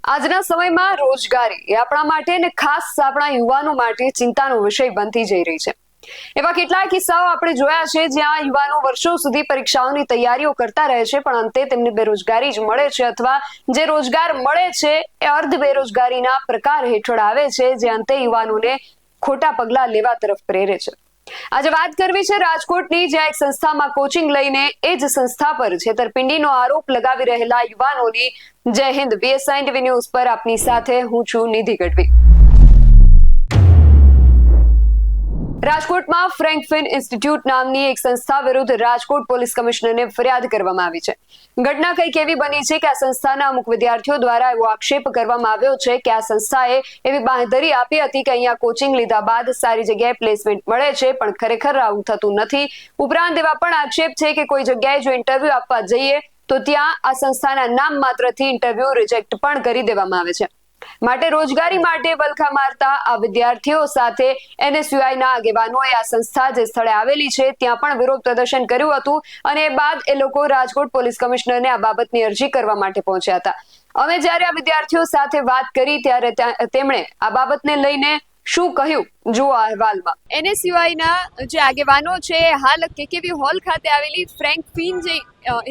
આજના સમયમાં રોજગારી એ આપણા માટે ને ખાસ આપણા યુવાનો માટે ચિંતાનો વિષય બનતી જઈ રહી છે। એવા કેટલાય કિસ્સાઓ આપણે જોયા છે જ્યાં યુવાનો વર્ષો સુધી પરીક્ષાઓની તૈયારીઓ કરતા રહે છે પણ અંતે તેમને બેરોજગારી જ મળે છે અથવા જે રોજગાર મળે છે એ અર્ધ બેરોજગારીના પ્રકાર હેઠળ આવે છે જે અંતે યુવાનોને ખોટા પગલાં લેવા તરફ પ્રેરે છે। આજે વાત કરવી છે રાજકોટની, જ્યાં એક સંસ્થામાં કોચિંગ લઈને એ જ સંસ્થા પર છેતરપિંડીનો આરોપ લગાવી રહેલા યુવાનોની। જય હિન્દ, BSI TV ન્યૂઝ પર આપની સાથે હું છું નિધિ ગઢવી। રાજકોટમાં ફ્રેન્કફિન ઇન્સ્ટિટ્યૂટ નામની એક સંસ્થા વિરુદ્ધ રાજકોટ પોલીસ કમિશનરને ફરિયાદ કરવામાં આવી છે। ઘટના કંઈક એવી બની છે કે આ સંસ્થાના અમુક વિદ્યાર્થીઓ દ્વારા એવો આક્ષેપ કરવામાં આવ્યો છે કે આ સંસ્થાએ એવી બાંહેધરી આપી હતી કે અહીંયા કોચિંગ લીધા બાદ સારી જગ્યાએ પ્લેસમેન્ટ મળે છે, પણ ખરેખર આવું થતું નથી। ઉપરાંત એવા પણ આક્ષેપ છે કે કોઈ જગ્યાએ જો ઇન્ટરવ્યુ આપવા જઈએ તો ત્યાં આ સંસ્થાના નામ માત્રથી ઇન્ટરવ્યુ રિજેક્ટ પણ કરી દેવામાં આવે છે। માટે રોજગારી માટે વલખા મારતા આ વિદ્યાર્થીઓ સાથે NSUIના આગેવાનોએ આ સંસ્થા જે સ્થળે આવેલી છે ત્યાં પણ વિરોધ પ્રદર્શન કર્યું હતું અને બાદ એ લોકો રાજકોટ પોલીસ કમિશનરને આ બાબતની અરજી કરવા માટે પહોંચ્યા હતા। અમે જ્યારે આ વિદ્યાર્થીઓ સાથે વાત કરી ત્યારે તેમણે આ બાબતને લઈને શું કહ્યું જુઓ આ અહેવાલમાં। NSUIના જે આગેવાનો છે હાલ KKV હોલ ખાતે આવેલી ફ્રેન્કફિન જે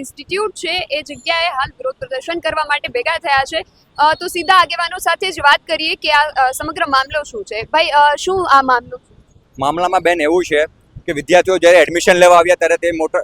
ઇન્સ્ટિટ્યૂટ છે એ જગ્યાએ હાલ વિરોધ પ્રદર્શન કરવા માટે ભેગા થયા છે। તો સીધા આગેવાનો સાથે જ વાત કરીએ કે આ સમગ્ર મામલો શું છે। ભાઈ, શું આ મામલામાં બેન એવું છે કે વિદ્યાર્થીઓ જ્યારે એડમિશન લેવા આવ્યા ત્યારે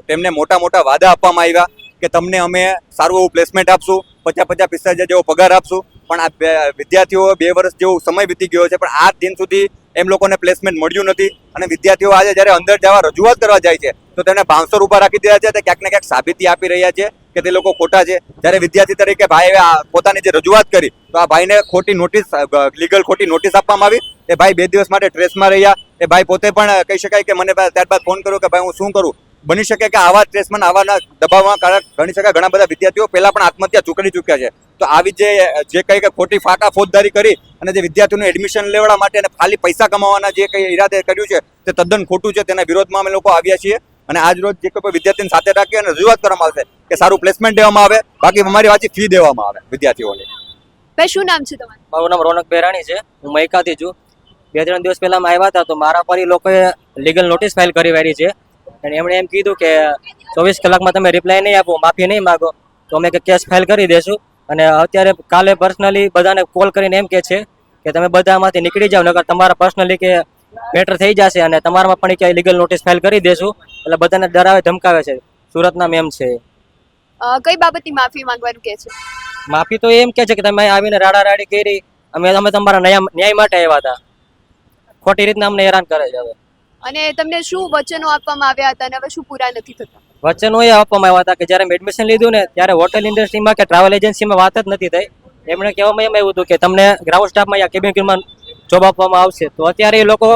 તેમને મોટા વાદા આપવામાં આવ્યા કે તમને અમે સારું એવું પ્લેસમેન્ટ આપશું, 50-45 જેવો પગાર આપશું, પણ આ વિદ્યાર્થીઓ 2 વર્ષ જેવો સમય વીતી ગયો છે પણ આજ દિન સુધી એમ લોકોને પ્લેસમેન્ટ મળ્યું નથી। અને વિદ્યાર્થીઓ આજે જ્યારે અંદર જવા રજૂઆત કરવા જાય છે તો તેને બાઉન્સર ઊભા રાખી દીધા છે, તે ક્યાંક ને ક્યાંક સાબિતી આપી રહ્યા છે કે તે લોકો ખોટા છે। જ્યારે વિદ્યાર્થી તરીકે ભાઈએ પોતાની જે રજૂઆત કરી તો આ ભાઈને લીગલ ખોટી નોટિસ આપવામાં આવી। એ ભાઈ 2 દિવસ માટે ટ્રેસમાં રહ્યા। એ ભાઈ પોતે પણ કહી શકાય કે મને ત્યારબાદ ફોન કર્યો કે ભાઈ હું શું કરું। બની શકે કે આવા ટ્રેસમાં આવાના દબાવમાં કારણ ગણી શકાય ઘણા બધા વિદ્યાર્થીઓ પહેલા પણ આત્મહત્યા કરી ચૂક્યા છે। તો આવી જે કંઈ ખોટી ફાકા ફોજદારી કરી અને જે વિદ્યાર્થીઓનું એડમિશન લેવડાવવા માટે અને ખાલી પૈસા કમાવાના જે કંઈ ઈરાદે કર્યું છે તે તદ્દન ખોટું છે। તેના વિરોધમાં અમે લોકો આવ્યા છીએ અને આજ રોજ જે કોઈ વિદ્યાર્થીને સાથે રાખી અને રજૂઆત કરવામાં આવશે કે સારું પ્લેસમેન્ટ દેવામાં આવે, બાકી અમારી વાંચી ફી દેવામાં આવે વિદ્યાર્થીઓની। ભાઈ, શું નામ છે તમારું? મારું નામ રોનક બેરાણી છે, હું મૈકાથી છું। 2-3 દિવસ પહેલા આવ્યા હતા તો મારા પર એ લોકોએ લીગલ નોટિસ ફાઇલ કરી વાળી છે અને એમણે એમ કીધું કે 24 કલાકમાં તમે રિપ્લાય નહીં આપો, માફી નહીં માગો તો અમે કેસ ફાઇલ કરી દેશું। અને અત્યારે કાલે પર્સનલી બધાને કોલ કરીને એમ કહે છે કે તમે બધામાંથી નીકળી જાઓ, નકર તમારા પર્સનલી કે મેટર થઈ જશે અને તમારામાં પણ ક્યાંય લીગલ નોટિસ ફાઇલ કરી દેશું। એટલે બધાને ડરાવે ધમકાવે છે। સુરતના મેમ છે। કઈ બાબતની માફી માંગવાનું કહે છે? માફી તો એમ કહે છે કે તમે આવીને રાડારાડી કરી, અમે તમારા ન્યાય માટે આવ્યા હતા, ખોટી રીતના અમને હેરાન કરે છે। હવે અને તમને શું વચનો આપવામાં આવ્યા હતા અને હવે શું પૂરા નથી થતા? વચનો એ આપવામાં આવ્યા હતા કે જ્યારે મેં એડમિશન લીધું ને ત્યારે હોટેલ ઇન્ડસ્ટ્રીમાં કે ટ્રાવેલ એજન્સીમાં વાત જ નથી થઈ। એમણે કહેવામાં એમ આવ્યું હતું કે તમને ગ્રાઉન્ડ સ્ટાફમાં યા કેબિન ક્રૂમાં જોબ આપવામાં આવશે। તો અત્યારે એ લોકો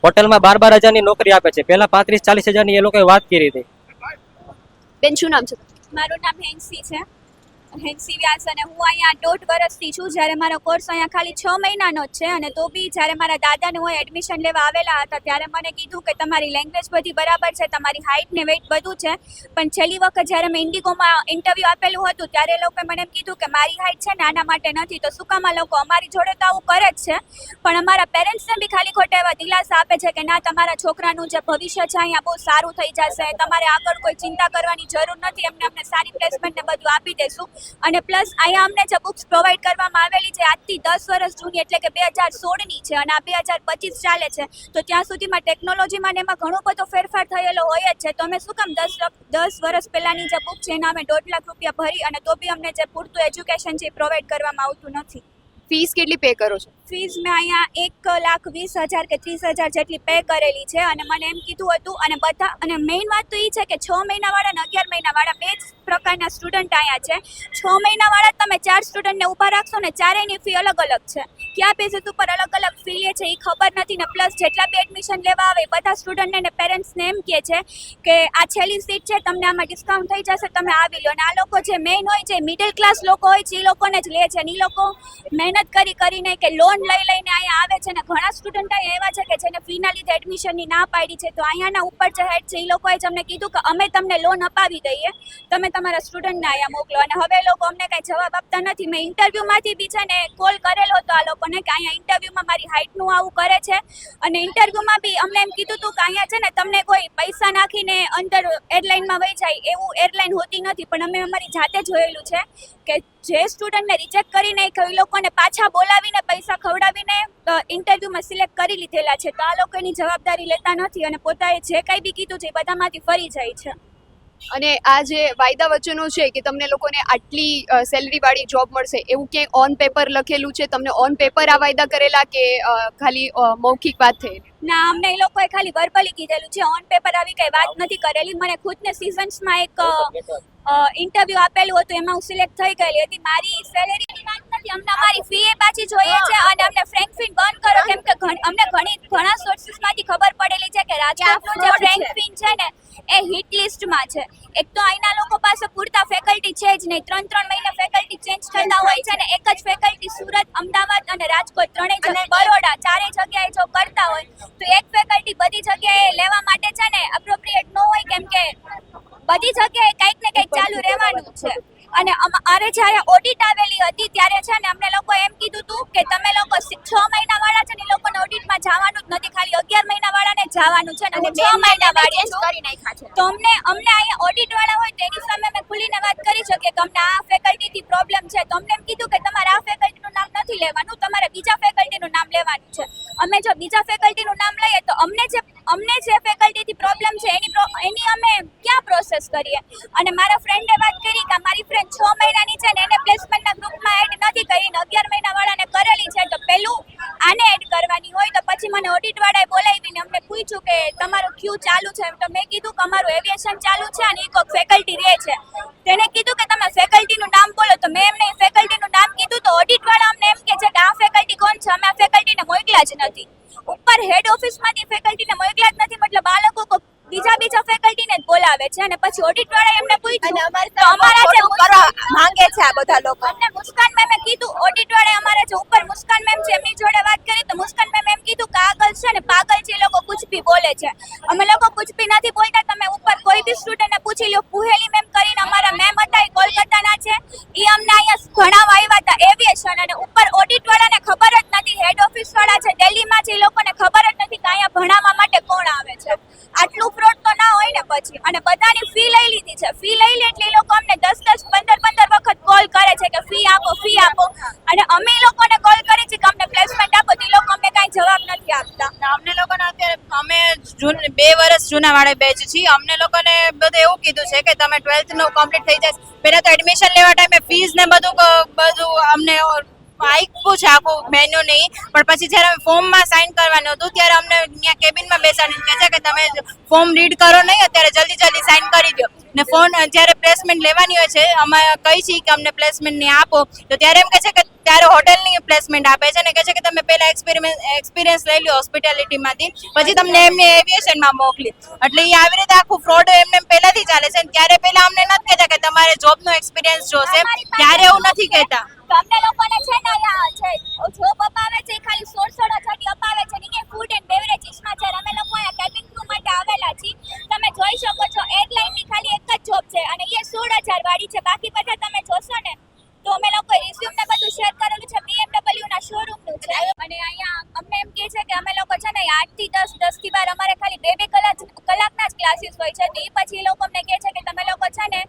હોટલમાં 12,000ની નોકરી આપે છે, પહેલા 35-40,000ની એ લોકોએ વાત કરી હતી। બેન, શું નામ છે? મારું નામ હેન્સી છે, હેન્સી વ્યાસ, અને હું અહીંયા 1.5 વર્ષથી છું। જ્યારે મારો કોર્સ અહીંયા ખાલી 6 મહિનાનો જ છે અને તો બી જ્યારે મારા દાદાને હું એડમિશન લેવા આવેલા હતા ત્યારે મને કીધું કે તમારી લેંગ્વેજ બધી બરાબર છે, તમારી હાઇટ ને વેઇટ બધું છે, પણ છેલ્લી વખત જ્યારે મેં ઇન્ડિગોમાં ઇન્ટરવ્યૂ આપેલું હતું ત્યારે એ લોકોએ મને એમ કીધું કે મારી હાઇટ છે ને આના માટે નથી, તો શું કામ આ લોકો અમારી જોડે તો આવું કરે જ છે પણ અમારા પેરેન્ટ્સને બી ખાલી ખોટા એવા દિલાસા આપે છે કે ના, તમારા છોકરાનું જે ભવિષ્ય છે અહીંયા બહુ સારું થઈ જશે, તમારે આગળ કોઈ ચિંતા કરવાની જરૂર નથી, અમને સારી પ્લેસમેન્ટ ને બધું આપી દઈશું। અને પ્લસ અહીંયા અમને જે બુક્સ પ્રોવાઈડ કરવામાં આવેલી છે આજથી 10 વર્ષ જૂની, એટલે કે 2016ની છે અને આ 2025 ચાલે છે, તો ત્યાં સુધીમાં ટેકનોલોજીમાં ને એમાં ઘણો બધો ફેરફાર થયેલો હોય જ છે। તો અમે શું કામ 10 વર્ષ પહેલાની જે બુક છે એના અમે 1.5 લાખ રૂપિયા ભરી અને તો બી અમને જે પૂરતું એજ્યુકેશન છે એ પ્રોવાઈડ કરવામાં આવતું નથી। ફીસ કેટલી પે કરો છો? ફીસ મેં અહીંયા 1,20,000 કે 30,000 જેટલી પે કરેલી છે અને મને એમ કીધું હતું અને મેઇન વાત તો એ છે કે 6 મહિનાવાળા અને 11 મહિનાવાળા 2 પ્રકારના સ્ટુડન્ટ અહીંયા છે। 6 મહિનાવાળા તમે 4 સ્ટુડન્ટને ઊભા રાખશો ને ચારેયની ફી અલગ અલગ છે, કયા બેઝિસ ઉપર અલગ અલગ ફી લે છે એ ખબર નથી ને પ્લસ જેટલા બી એડમિશન લેવા આવે બધા સ્ટુડન્ટને અને પેરેન્ટ્સને એમ કહે છે કે આ છેલ્લી સીટ છે, તમને આમાં ડિસ્કાઉન્ટ થઈ જશે, તમે આવી લો। અને આ લોકો જે મેઇન હોય છે, મિડલ ક્લાસ લોકો હોય છે, એ લોકોને જ લે છે અને એ લોકો મહેનત કરીને કે લોન લોન લઈ લઈને અહીંયા આવે છે ને ઘણા સ્ટુડન્ટ અહીંયા એવા છે કે જેને ફીના લીધે એડમિશનની ના પાડી છે. તો અહીંયાના ઉપર જે હેડ છે એ લોકોએ જ અમને કીધું કે અમે તમને લોન અપાવી દઈએ, તમે તમારા સ્ટુડન્ટને અહીંયા મોકલો. અને હવે એ લોકો અમને કાંઈ જવાબ આપતા નથી. મેં ઇન્ટરવ્યૂમાંથી બી છે ને કોલ કરેલો હતો આ લોકોને કે અહીંયા ઇન્ટરવ્યૂમાં મારી હાઇટનું આવું કરે છે, અને ઇન્ટરવ્યૂમાં બી અમને એમ કીધું હતું કે અહીંયા છે ને તમને કોઈ પૈસા નાખીને અંદર એરલાઇનમાં વહી જાય એવું એરલાઇન હોતી નથી. પણ અમે અમારી જાતે જોયેલું છે કે જે સ્ટુડન્ટને રિજેક્ટ કરી નાખ્યો એ લોકોને પાછા બોલાવીને પૈસા ખવડાવીને ઇન્ટરવ્યૂમાં સિલેક્ટ કરી લીધેલા છે. તો આ લોકો એની જવાબદારી લેતા નથી અને પોતાએ જે કંઈ બી કીધું છે એ બધામાંથી ફરી જાય છે. અને આ જે વાયદા વચનો છે કે તમને લોકોને આટલી સેલરી વાળી જોબ મળશે, એવું ક્યાંય ઓન પેપર લખેલું છે? તમને ઓન પેપર આ વાયદા કરેલા કે ખાલી મૌખિક વાત થયેલી? ના, અમને એ લોકોએ ખાલી વર્બલી કીધેલું છે, ઓન પેપર આવી કઈ વાત નથી કરેલી. મને ખુદને સિઝન્સમાં એક ઇન્ટરવ્યુ આપેલું હતું, એમાં હું સિલેક્ટ થઈ ગયેલી હતી. મારી સેલેરીની વાત નથી, અમને અમારી ફી એ પાછી જોઈએ છે અને અમને ફ્રેન્કફિન બંધ કરો, કેમ કે અમને ઘણા સોર્સિસમાંથી ખબર પડેલી છે કે રાજકોટનું જે ફ્રેન્કફિન છે ને એ હિટ લિસ્ટમાં છે. એક તો અહીંના લોકો પાસે પૂરતા ફેકલ્ટી છે જ નહીં, 3 મહિને ફેકલ્ટી ચેન્જ થતા હોય છે ને એક જ ફેકલ્ટી સુરત, અમદાવાદ અને રાજકોટ ત્રણેય જગ્યાએ, બરોડા ચારેય જગ્યાએ જો કરતા હોય તો એક ફેકલ્ટી બધી જગ્યાએ લેવા માટે છે ને એપ્રોપ્રિએટ ન હોય, કેમ કે બધી જગ્યાએ કંઈક ને કંઈક ચાલુ રહેવાનું છે. અને અમારે જ્યારે ઓડિટ આવેલી હતી ત્યારે છે ને અમને લોકો એમ કીધું હતું કે તમે લોકો 6 મહિના વાળા છે ને એ લોકોને ઓડિટમાં જવાનું જ નથી, ખાલી 11 મહિના વાળાને જવાનું છે અને 6 મહિના વાળી કરી નાખ્યા છે. તો અમને અહીંયા ઓડિટ વાળા હોય તો એની સામે અમે ખુલીને વાત કરી શકીએ કે અમને આ ફેકલ્ટીથી પ્રોબ્લેમ છે. તો અમને એમ કીધું કે તમારે આ ફેકલ્ટીનું નામ નથી લેવાનું, તમારે બીજા ફેકલ્ટીનું નામ લેવાનું છે. અમે જો બીજા ફેકલ્ટીનું નામ લઈએ તો અમને જે ફેકલ્ટીથી પ્રોબ્લેમ છે એની અમે ક્યાં પ્રોસેસ કરીએ? અને મારા ફ્રેન્ડે વાત કરી કે મારી ફ્રેન્ડ 6 મહિનાની છે ને એને પ્લેસમેન્ટના ગ્રુપમાં એડ નથી કરીને 11 મહિના વાળાને કરેલી છે. તો પેલું આને એડ કરવાની હોય તો પછી મને ઓડિટ વાળાએ બોલાવીને અમને પૂછ્યું કે તમારું ક્યુ ચાલુ છે? તો મેં કીધું કે અમારું એવિએશન ચાલુ છે અને એક ફેકલ્ટી રહે છે. તેને કીધું કે તમે ફેકલ્ટીનું નામ બોલો, તો મેં એમને ફેકલ્ટીનું નામ કીધું તો ઓડિટ વાળા અમને એમ કહે છે કે આ ફેકલ્ટી કોણ છે? અમે આ ફેકલ્ટીને મોકલ્યા જ નથી. ઉપર હેડ ઓફિસમાંથી ફેકલ્ટીને મોકલ્યા જ નથી, મતલબ આ લોકો બીજા ફેકલ્ટીને જ બોલાવે છે. અને પછી ઓડિટ વાળાએ એમને પૂછ્યું તો અમારા જે કરવા માંગે છે આ બધા લોકો, અમને મુસ્કાન મેમે કીધું, ઓડિટ વાળાએ અમારા જે ઉપર મુસ્કાન મેમ છે એમની જોડે વાત કરી તો મુસ્કાન મેમ એમ કીધું કે આગળ છે ને પાગલ છે, એ લોકો કુછ ભી બોલે છે. અમે લોકો કુછ ભી નથી બોલતા, તમે ઉપર કોઈ બી સ્ટુડન્ટને પૂછી લો. પુહેલી મેમ કરીને અમારા મેમ હતા, એ કોલકાતાના છે, એ અમને અહીંયા ભણાવવા આવ્યા હતા એવિએશન. અને ઉપર ઓડિટ વાળાને ખબર જ નથી, હેડ ઓફિસ વાળા છે દિલ્હીમાં છે, એ લોકોને ખબર જ નથી કે અહીંયા ભણાવવા માટે કોણ આવે છે. આટલું ફ્રોડ તો ના હોય ને પછી. અને બધાની ફી લઈ લીધી છે. ફી લઈ લે એટલે એ લોકો અમને 10 15 વખત કોલ કરે છે કે ફી આપો. અને અમે એ લોકોને કોલ કરી છે કે અમને પ્લેસમેન્ટ આપો, તો એ લોકો અમને કાંઈ જવાબ નથી આપતા. અમને લોકોને અત્યારે અમે 2 વર્ષ જૂના વાળા બેચ છીએ. અમને લોકોને બધું એવું કીધું છે કે તમે 12th નું કમ્પ્લીટ થઈ જશે. પહેલા તો એડમિશન લેવા ટાઈમે ફીસ ને બધું અમને આપ્યું છે આખું મેન્યુ નહીં, પણ પછી જ્યારે ફોર્મમાં સાઇન કરવાનું હતું ત્યારે અમને ત્યાં કેબિનમાં બેસાડીને કહે છે કે તમે ફોર્મ રીડ કરો નહીં, અત્યારે જલ્દી સાઇન કરી દો. ને ફોન જ્યારે પ્લેસમેન્ટ લેવાની હોય છે અમે કહી છીએ કે અમને પ્લેસમેન્ટ નહીં આપો, તો ત્યારે એમ કહે છે કે ત્યારે હોટેલની પ્લેસમેન્ટ આપે છે ને કહે છે કે તમે પહેલા એક્સપિરિયન્સ લઈ લો હોસ્પિટાલિટીમાંથી, પછી તમને એમને એવિએશનમાં મોકલી. એટલે એ આવી રીતે આખું ફ્રોડ એમને પહેલાથી ચાલે છે. ત્યારે પહેલા અમને નથી કહેતા કે તમારે જોબનો એક્સપિરિયન્સ જોશે, ત્યારે એવું નથી કહેતા. અમને લોકોને છે ને અહીંયા છે જોબ અપાવે છે, ખાલી 16 અપાવે છે. ને ફૂડ એન્ડ બેવરેજીસમાં છે. અમે લોકો અહીંયા કેબિન ક્રૂ માટે આવેલા છીએ. તમે જોઈ શકો છો એરલાઇનની ખાલી એક જ જોબ છે અને એ 16,000 વાળી છે. બાકી બધા તમે જોશો ને તો અમે લોકો રિઝ્યુમ ને બધું શેર કરેલું છે, BMW ના શોરૂમનું છે. અને અહીંયા અમને એમ કહે છે કે અમે લોકો છે ને 8 થી 10, 10 થી 12 અમારે ખાલી 2 કલાકના જ ક્લાસીસ હોય છે. તો એ પછી એ લોકો અમને કહે છે કે તમે લોકો છે ને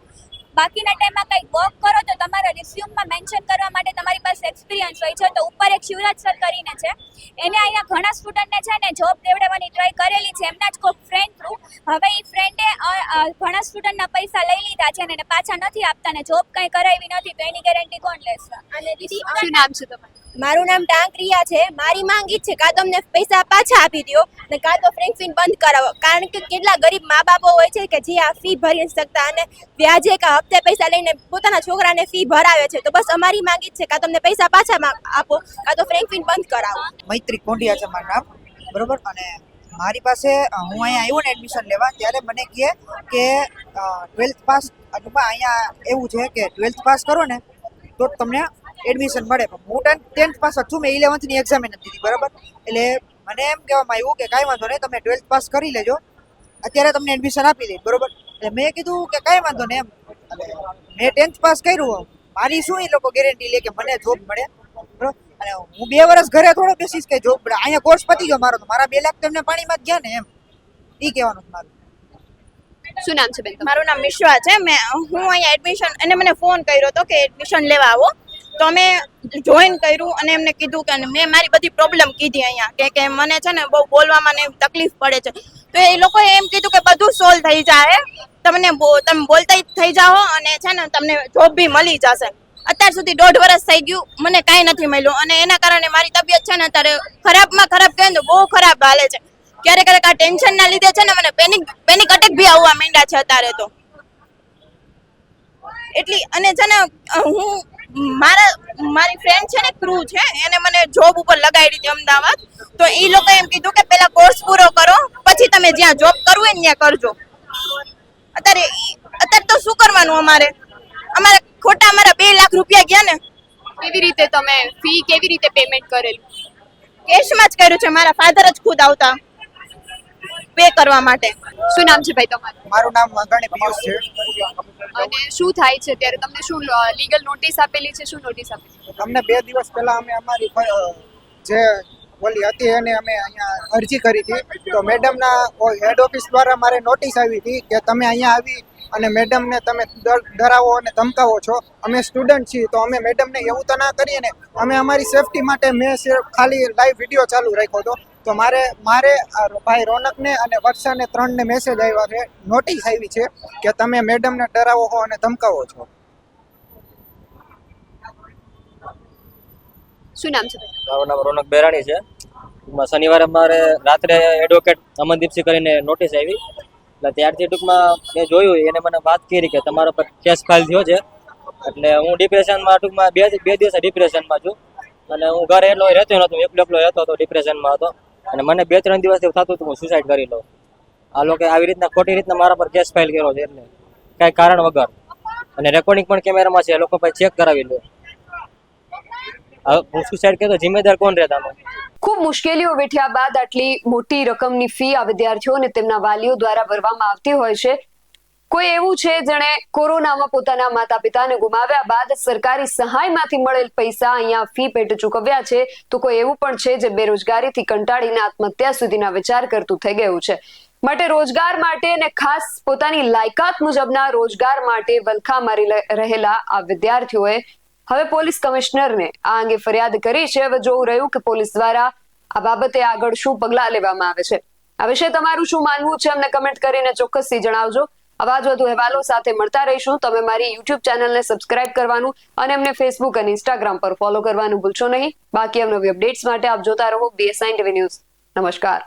બાકીના ટાઈમમાં કંઈક વર્ક કરો તો તમારા રિઝ્યુમમાં મેન્શન કરવા માટે તમારી પાસે એક્સપિરિયન્સ હોય છે. તો ઉપર એક શિવરાજ સર કરીને છે, એને અહીંયા ઘણા સ્ટુડન્ટને છે ને જોબ દેવડાવવાની ટ્રાય કરેલી છે, એમના જ કોઈ ફ્રેન્ડ થ્રુ. હવે એ ફ્રેન્ડે ઘણા સ્ટુડન્ટના પૈસા લઈ લીધા છે ને એને પાછા નથી આપતા ને જોબ કંઈ કરાવી નથી, તો એની ગેરંટી કોણ લેશે? અને દીદી, શું નામ છે તમારું? મારું નામ ટાંકરિયા છે. મારી માંગ ઈ છે કાં તો અમને પૈસા પાછા આપી દો ને કાં તો ફ્રેન્કફિન બંધ કરાવો. કારણ કે કેટલા ગરીબ મા બાપો હોય છે કે જે આ ફી ભરી શકતા અને વ્યાજે કે હપ્તે પૈસા લઈને પોતાના છોકરાને ફી ભરાવે છે. તો બસ અમારી માંગ ઈ છે કાં તો અમને પૈસા પાછા આપો કાં તો ફ્રેન્કફિન બંધ કરાવો. મૈત્રી કોંડિયા છે મારું નામ, બરોબર. અને મારી પાસે હું અહીંયા આવ્યો ને એડમિશન લેવા ત્યારે મને કહે કે 12th પાસ, ટૂંકમાં અહીંયા એવું છે કે 12th પાસ કરો ને તો તમને એડમિશન મળે. પણ હું 10th પાસ જ છું, મેં 11th ની એક્ઝામ નથી દીધી, બરાબર. એટલે મને એમ કહેવામાં આવ્યું કે કાંઈ વાંધો નહીં, તમે 12th પાસ કરી લેજો, અત્યારે તમને એડમિશન આપી દઈશ, બરોબર. એટલે મેં કીધું કે કાંઈ વાંધો નહીં એમ. એટલે મેં 10th પાસ કર્યું, મારી શું એ લોકો ગેરંટી લે કે મને જોબ મળે, બરોબર. અને હું 2 વર્ષ ઘરે થોડો બેસીશ કે જોબ મળે. અહીંયા કોર્સ પતી ગયો મારો, તો મારા 2 લાખ તો એમને પાણીમાં જ ગયા ને, એમ એ કહેવાનું છે મારું. શું નામ છે બેન તમારું? મારું નામ વિશ્વા છે. હું અહીંયા એડમિશન, એને મને ફોન કર્યો હતો કે એડમિશન લેવા આવો, તો અમે જોઈન કર્યું અને એમને કીધું કે મેં મારી બધી પ્રોબ્લેમ કીધી અહીંયા કે મને છે ને બહુ બોલવામાં ને તકલીફ પડે છે. તો એ લોકોએ એમ કીધું કે બધું સોલ્વ થઈ જાય, તમે બોલતા થઈ જાઓ અને છે ને તમને જોબ બી મળી જશે. અત્યાર સુધી 1.5 વર્ષ થઈ ગયું, મને કાંઈ નથી મળ્યું અને એના કારણે મારી તબિયત છે ને અત્યારે ખરાબમાં ખરાબ કહે તો બહુ ખરાબ હાલે છે. ક્યારેક આ ટેન્શનના લીધે છે ને મને પેનિક અટેક બી આવવા માંડ્યા છે અત્યારે તો. એટલી અને છે ને હું મારી ફ્રેન્ડ છે ને ક્રૂ છે, એને મને જોબ ઉપર લગાડી હતી અમદાવાદ. તો એ લોકો એમ કીધું કે પહેલા કોર્સ પૂરો કરો, પછી તમે જ્યાં જોબ કરવું હોય ને ત્યાં કરજો. અત્યારે તો શું કરવાનું, અમારે ખોટા અમારા 2 લાખ રૂપિયા ગયા ને. કેવી રીતે તમે ફી કેવી રીતે પેમેન્ટ કરેલું? કેશમાં જ કર્યું છે, મારા ફાધર જ ખુદ આવતા પે કરવા માટે. શું નામ છે ભાઈ તમારું? મારું નામ ગણે પિયુષ છે. અને શું થાય છે ત્યારે? તમને શું લીગલ નોટિસ આપેલી છે? શું નોટિસ આપેલી? અમને 2 દિવસ પહેલા અમે અમારી જે ઓલી હતી એને અમે અહીંયા અરજી કરી હતી. તો મેડમના હેડ ઓફિસ દ્વારા મારે નોટિસ આવી હતી કે તમે અહીંયા આવી અને મેડમને તમે ડરાવો અને ધમકાવો છો. અમે સ્ટુડન્ટ છીએ તો અમે મેડમને એવું તો ના કરીએ ને. અમે અમારી સેફટી માટે મેં ખાલી લાઈવ વિડીયો ચાલુ રાખ્યો હતો. તો મારે ભાઈ રોનકને અને વર્ષાને 3ને મેસેજ આવ્યા છે, નોટિસ આવી છે કે તમે મેડમને ડરાવો છો અને ધમકાવો છો. શું નામ છે? મારું નામ રોનક બેરાણી છે. શનિવારે અમારે રાત્રે એડવોકેટ અમનદીપસિંહ કરીને નોટિસ આવી, એટલે ત્યારથી ટૂંકમાં મેં જોયું, એને મને વાત કરી કે તમારા પર કેસ ફાઇલ થયો છે. એટલે હું ડિપ્રેશનમાં ટૂંકમાં 2 દિવસ ડિપ્રેશનમાં છું અને હું ઘરે એટલો રહેતો નહોતો, એકલો રહેતો હતો, ડિપ્રેશનમાં હતો. અને મને 2-3 દિવસ એવું થતું હતું હું સુસાઇડ કરી લઉં. આ લોકો આવી રીતના ખોટી રીતના મારા પર કેસ ફાઇલ કર્યો છે, એટલે કાંઈ કારણ વગર. અને રેકોર્ડિંગ પણ કેમેરામાં છે, લોકો પછી ચેક કરાવી લો. હું સુસાઇડ કર્યો, જિમ્મેદાર કોણ રહેતા? ખૂબ મુશ્કેલીઓ વેઠ્યા બાદ આટલી મોટી રકમની ફી આ વિદ્યાર્થીઓ અને તેમના વાલીઓ દ્વારા ભરવામાં આવતી હોય છે. કોઈ એવું છે જેણે કોરોનામાં પોતાના માતા પિતાને ગુમાવ્યા બાદ સરકારી સહાયમાંથી મળેલ પૈસા અહીંયા ફી પેટે ચૂકવ્યા છે, તો કોઈ એવું પણ છે જે બેરોજગારીથી કંટાળીને આત્મહત્યા સુધીના વિચાર કરતું થઈ ગયું છે. માટે રોજગાર માટે અને ખાસ પોતાની લાયકાત મુજબના રોજગાર માટે વલખા મારી રહેલા આ વિદ્યાર્થીઓએ હવે પોલીસ કમિશનરને આ અંગે ફરિયાદ કરી છે. હવે જોવું રહ્યું કે પોલીસ દ્વારા આ બાબતે આગળ શું પગલાં લેવામાં આવે છે. આ વિશે તમારું શું માનવું છે અમને કમેન્ટ કરીને ચોક્કસથી જણાવજો. આવા જ વધુ અહેવાલો સાથે મળતા રહીશું. તમે મારી YouTube ચેનલને સબસ્ક્રાઇબ કરવાનું અને અમને Facebook અને Instagram પર ફોલો કરવાનું ભૂલશો નહીં. બાકી અવનવી અપડેટ્સ માટે આપ જોતા રહો BSI TV ન્યૂઝ. નમસ્કાર.